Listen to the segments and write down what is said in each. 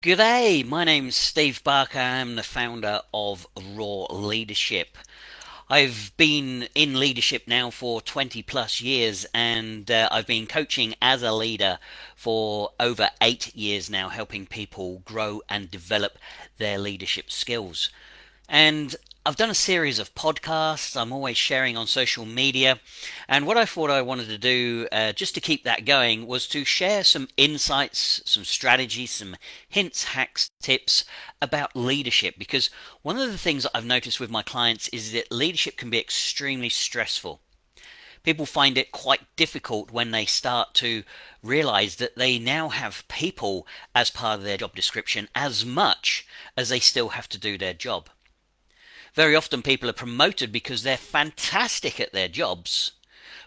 G'day, my name's Steve Barker. I'm the founder of RAWLeadership. I've been in leadership now for 20 plus years, and I've been coaching as a leader for over 8 years now, helping people grow and develop their leadership skills. And I've done a series of podcasts. I'm always sharing on social media. And what I thought I wanted to do, just to keep that going, was to share some insights, some strategies, some hints, hacks, tips about leadership. Because one of the things that I've noticed with my clients is that leadership can be extremely stressful. People find it quite difficult when they start to realize that they now have people as part of their job description as much as they still have to do their job. Very often people are promoted because they're fantastic at their jobs,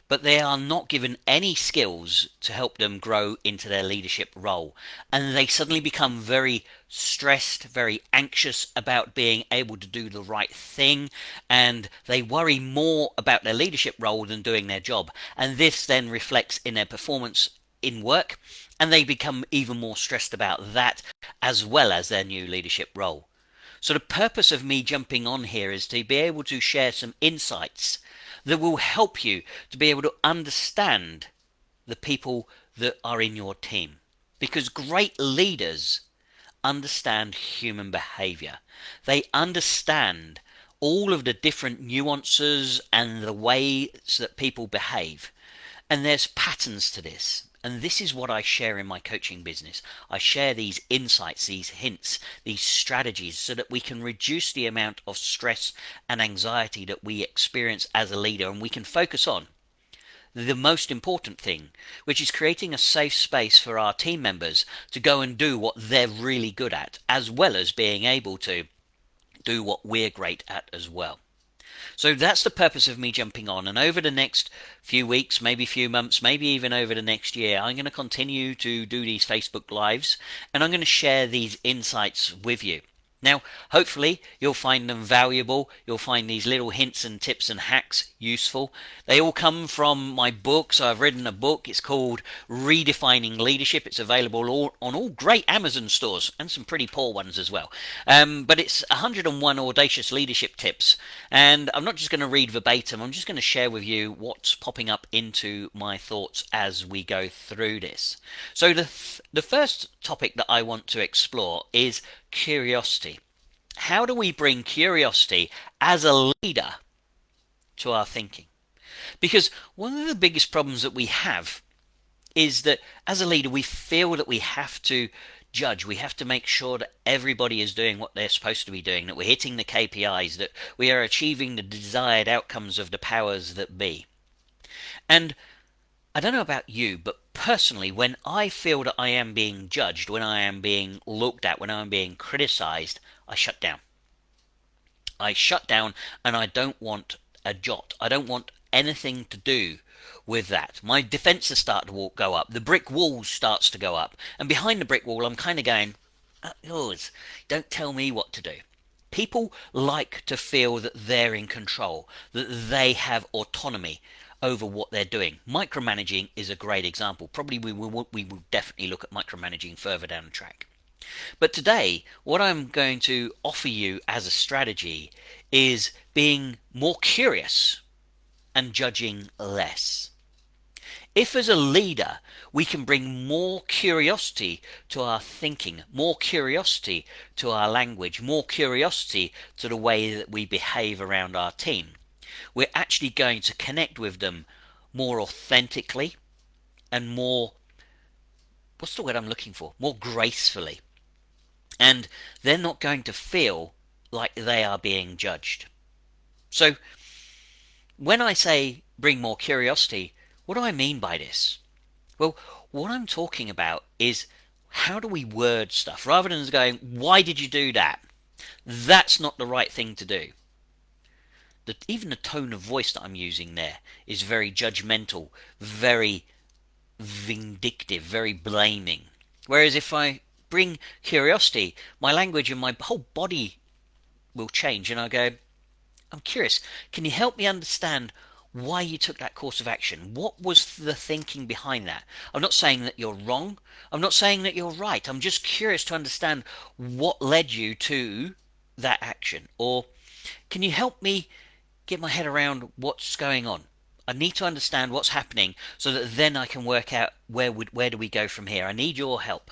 but they are not given any skills to help them grow into their leadership role. And they suddenly become very stressed, very anxious about being able to do the right thing, and they worry more about their leadership role than doing their job. And this then reflects in their performance in work, and they become even more stressed about that as well as their new leadership role. So the purpose of me jumping on here is to be able to share some insights that will help you to be able to understand the people that are in your team. Because great leaders understand human behavior. They understand all of the different nuances and the ways that people behave. And there's patterns to this. And this is what I share in my coaching business. I share these insights, these hints, these strategies so that we can reduce the amount of stress and anxiety that we experience as a leader, and we can focus on the most important thing, which is creating a safe space for our team members to go and do what they're really good at, as well as being able to do what we're great at as well. So that's the purpose of me jumping on. And over the next few weeks, maybe few months, maybe even over the next year, I'm going to continue to do these Facebook Lives, and I'm going to share these insights with you. Now, hopefully, you'll find them valuable. You'll find these little hints and tips and hacks useful. They all come from my book. So I've written a book. It's called Redefining Leadership. It's available on all great Amazon stores and some pretty poor ones as well. But it's 101 audacious leadership tips. And I'm not just going to read verbatim. I'm just going to share with you what's popping up into my thoughts as we go through this. So the first topic that I want to explore is curiosity. How do we bring curiosity as a leader to our thinking? Because one of the biggest problems that we have is that as a leader we feel that we have to judge, we have to make sure that everybody is doing what they're supposed to be doing, that we're hitting the KPIs, that we are achieving the desired outcomes of the powers that be. And I don't know about you, but personally, when I feel that I am being judged, when I am being looked at, when I am being criticized, I shut down. I shut down, and I don't want a jot. I don't want anything to do with that. My defenses start to go up. The brick wall starts to go up. And behind the brick wall, I'm kind of going, yours. Don't tell me what to do. People like to feel that they're in control, that they have autonomy over what they're doing. Micromanaging is a great example. Probably we will definitely look at micromanaging further down the track. But today, what I'm going to offer you as a strategy is being more curious and judging less. If as a leader we can bring more curiosity to our thinking, more curiosity to our language, more curiosity to the way that we behave around our team, we're actually going to connect with them more authentically and more, what's the word I'm looking for? More gracefully. And they're not going to feel like they are being judged. So when I say bring more curiosity, what do I mean by this? Well, what I'm talking about is how do we word stuff rather than going, why did you do that? That's not the right thing to do. Even the tone of voice that I'm using there is very judgmental, very vindictive, very blaming. Whereas if I bring curiosity, my language and my whole body will change, and I go, I'm curious, can you help me understand why you took that course of action. What was the thinking behind that? I'm not saying that you're wrong. I'm not saying that you're right. I'm just curious to understand what led you to that action. Or can you help me get my head around what's going on? I need to understand what's happening so that then I can work out where do we go from here. I need your help.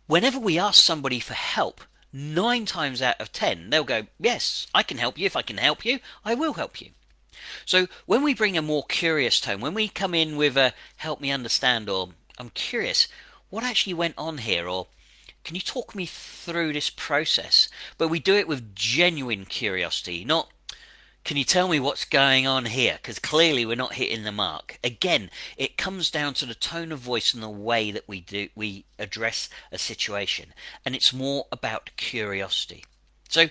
Whenever we ask somebody for help, 9 times out of 10, they'll go, yes, I can help you. If I can help you, I will help you. So when we bring a more curious tone, when we come in with a help me understand, or I'm curious, what actually went on here, or can you talk me through this process? But we do it with genuine curiosity, not can you tell me what's going on here? Because clearly we're not hitting the mark. Again, it comes down to the tone of voice and the way that we address a situation, and it's more about curiosity. So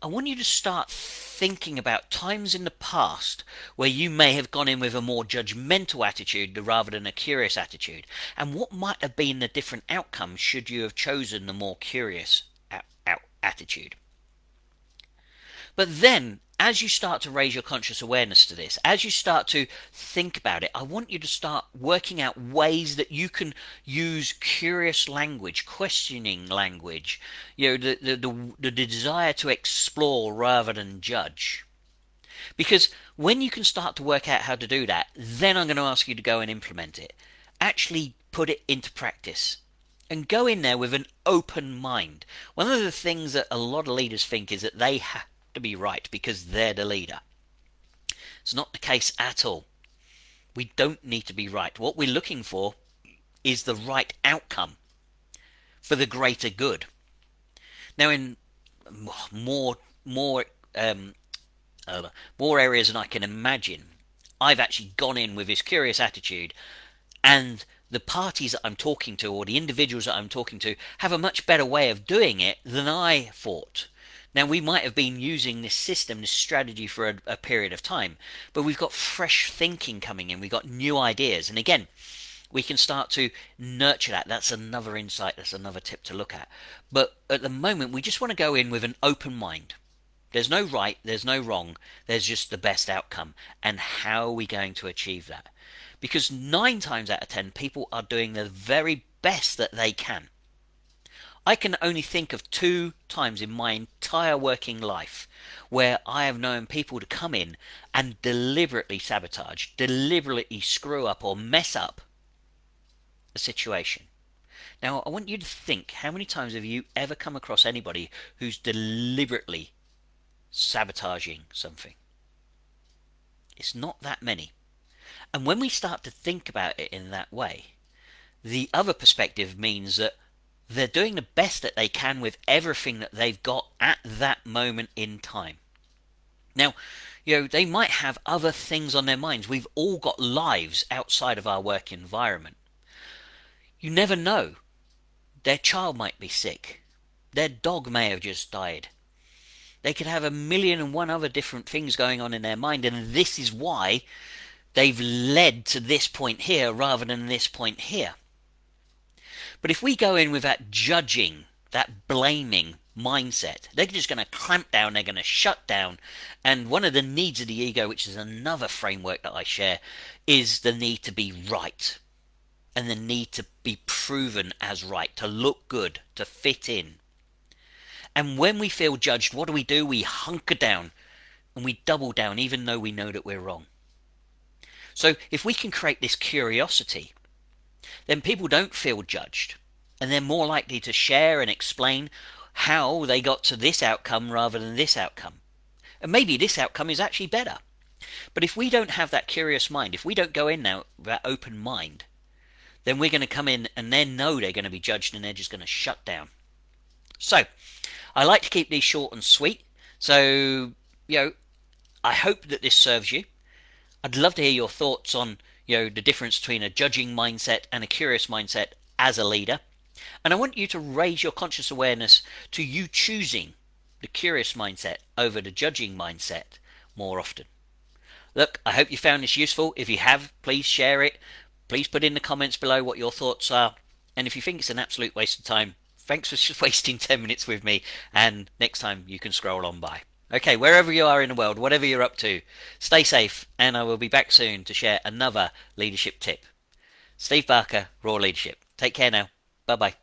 I want you to start thinking about times in the past where you may have gone in with a more judgmental attitude rather than a curious attitude, and what might have been the different outcomes should you have chosen the more curious attitude. But then, as you start to raise your conscious awareness to this, as you start to think about it, I want you to start working out ways that you can use curious language, questioning language, the desire to explore rather than judge. Because when you can start to work out how to do that, then I'm going to ask you to go and implement it. Actually put it into practice. And go in there with an open mind. One of the things that a lot of leaders think is that they have to be right because they're the leader. It's not the case at all. We don't need to be right. What we're looking for is the right outcome for the greater good. Now, in more areas than I can imagine, I've actually gone in with this curious attitude, and the parties that I'm talking to, or the individuals that I'm talking to, have a much better way of doing it than I thought. Now, we might have been using this system, this strategy for a period of time, but we've got fresh thinking coming in. We've got new ideas. And again, we can start to nurture that. That's another insight. That's another tip to look at. But at the moment, we just want to go in with an open mind. There's no right. There's no wrong. There's just the best outcome. And how are we going to achieve that? Because 9 times out of 10, people are doing the very best that they can. I can only think of 2 times in my entire working life where I have known people to come in and deliberately sabotage, deliberately screw up or mess up a situation. Now, I want you to think, how many times have you ever come across anybody who's deliberately sabotaging something? It's not that many. And when we start to think about it in that way, the other perspective means that they're doing the best that they can with everything that they've got at that moment in time. Now, they might have other things on their minds. We've all got lives outside of our work environment. You never know. Their child might be sick. Their dog may have just died. They could have 1,000,001 other different things going on in their mind, and this is why they've led to this point here rather than this point here. But if we go in with that judging, that blaming mindset, they're just going to clamp down, they're going to shut down. And one of the needs of the ego, which is another framework that I share, is the need to be right. And the need to be proven as right, to look good, to fit in. And when we feel judged, what do? We hunker down and we double down even though we know that we're wrong. So if we can create this curiosity, then people don't feel judged, and they're more likely to share and explain how they got to this outcome rather than this outcome. And maybe this outcome is actually better. But if we don't have that curious mind, if we don't go in now with that open mind, then we're going to come in and they know they're going to be judged and they're just going to shut down. So, I like to keep these short and sweet. So, I hope that this serves you. I'd love to hear your thoughts on the difference between a judging mindset and a curious mindset as a leader. And I want you to raise your conscious awareness to you choosing the curious mindset over the judging mindset more often. Look, I hope you found this useful. If you have, please share it. Please put in the comments below what your thoughts are. And if you think it's an absolute waste of time, thanks for wasting 10 minutes with me. And next time you can scroll on by. Okay, wherever you are in the world, whatever you're up to, stay safe, and I will be back soon to share another leadership tip. Steve Barker, Raw Leadership. Take care now. Bye bye.